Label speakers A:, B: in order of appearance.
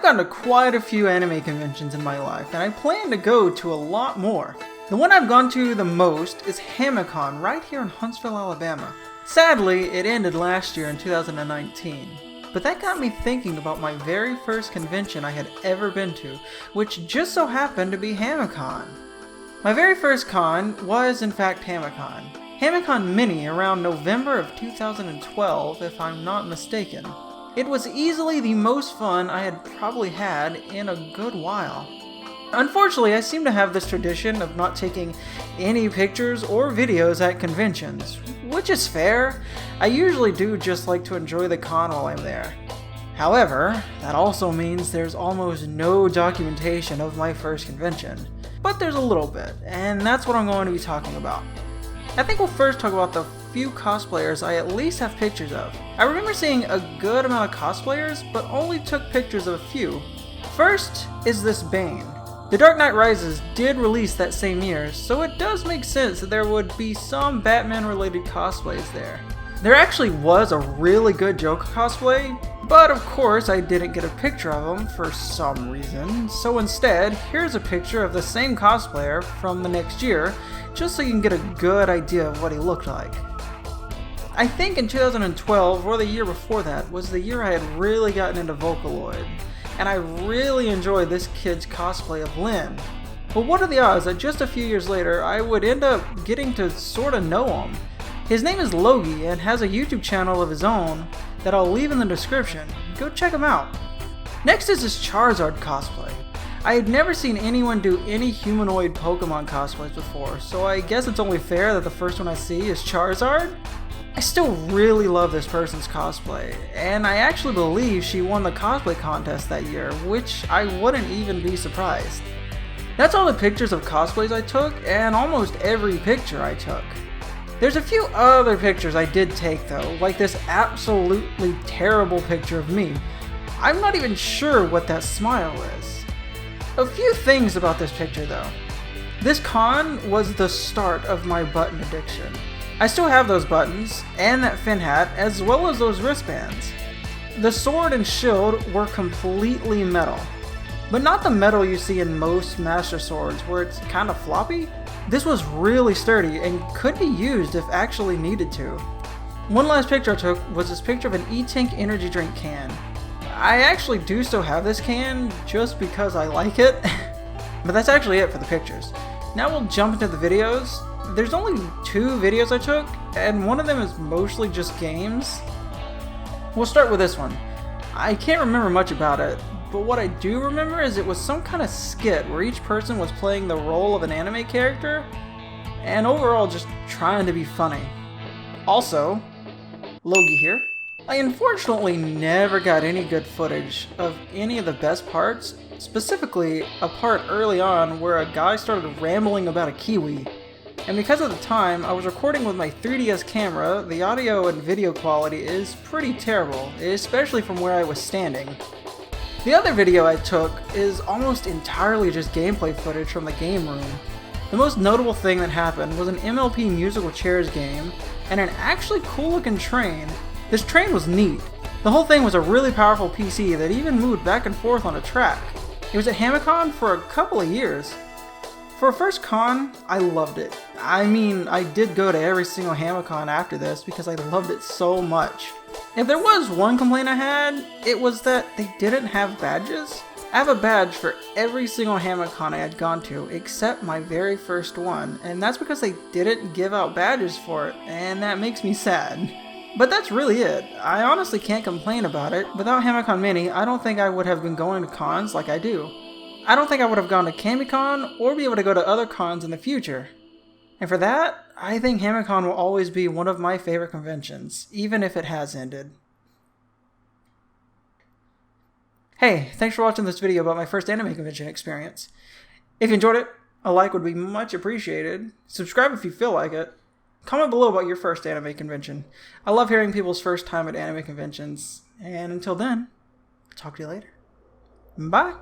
A: gone to quite a few anime conventions in my life, and I plan to go to a lot more. The one I've gone to the most is HamiCon right here in Huntsville, Alabama. Sadly, it ended last year in 2019. But that got me thinking about my very first convention I had ever been to, which just so happened to be HamiCon. My very first con was in fact HamiCon. HamiCon Mini around November of 2012, if I'm not mistaken. It was easily the most fun I had probably had in a good while. Unfortunately, I seem to have this tradition of not taking any pictures or videos at conventions, which is fair. I usually do just like to enjoy the con while I'm there. However, that also means there's almost no documentation of my first convention. But there's a little bit, and that's what I'm going to be talking about. I think we'll first talk about the few cosplayers I at least have pictures of. I remember seeing a good amount of cosplayers, but only took pictures of a few. First is this Bane. The Dark Knight Rises did release that same year, so it does make sense that there would be some Batman-related cosplays there. There actually was a really good Joker cosplay, but of course I didn't get a picture of him for some reason, so instead, here's a picture of the same cosplayer from the next year, just so you can get a good idea of what he looked like. I think in 2012, or the year before that, was the year I had really gotten into Vocaloid, and I really enjoyed this kid's cosplay of Lynn. But what are the odds that just a few years later, I would end up getting to sorta know him? His name is Logie and has a YouTube channel of his own that I'll leave in the description. Go check him out. Next is his Charizard cosplay. I had never seen anyone do any humanoid Pokemon cosplays before, so I guess it's only fair that the first one I see is Charizard. I still really love this person's cosplay, and I actually believe she won the cosplay contest that year, which I wouldn't even be surprised. That's all the pictures of cosplays I took, and almost every picture I took. There's a few other pictures I did take though, like this absolutely terrible picture of me. I'm not even sure what that smile is. A few things about this picture though. This con was the start of my button addiction. I still have those buttons, and that fin hat, as well as those wristbands. The sword and shield were completely metal. But not the metal you see in most Master Swords, where it's kind of floppy. This was really sturdy and could be used if actually needed to. One last picture I took was this picture of an E-Tank energy drink can. I actually do still have this can, just because I like it. But that's actually it for the pictures. Now we'll jump into the videos. There's only 2 videos I took, and one of them is mostly just games. We'll start with this one. I can't remember much about it, but what I do remember is it was some kind of skit where each person was playing the role of an anime character, and overall just trying to be funny. Also, Logie here. I unfortunately never got any good footage of any of the best parts, specifically a part early on where a guy started rambling about a kiwi. And because at the time I was recording with my 3DS camera, the audio and video quality is pretty terrible, especially from where I was standing. The other video I took is almost entirely just gameplay footage from the game room. The most notable thing that happened was an MLP musical chairs game and an actually cool looking train. This train was neat. The whole thing was a really powerful PC that even moved back and forth on a track. It was at HamiCon for a couple of years. For a first con, I loved it. I mean, I did go to every single HamiCon after this because I loved it so much. If there was one complaint I had, it was that they didn't have badges. I have a badge for every single HamiCon I had gone to except my very first one, and that's because they didn't give out badges for it, and that makes me sad. But that's really it. I honestly can't complain about it. Without HamiCon Mini, I don't think I would have been going to cons like I do. I don't think I would have gone to CamiCon or be able to go to other cons in the future. And for that, I think HamiCon will always be one of my favorite conventions, even if it has ended. Hey, thanks for watching this video about my first anime convention experience. If you enjoyed it, a like would be much appreciated. Subscribe if you feel like it. Comment below about your first anime convention. I love hearing people's first time at anime conventions. And until then, talk to you later. Bye!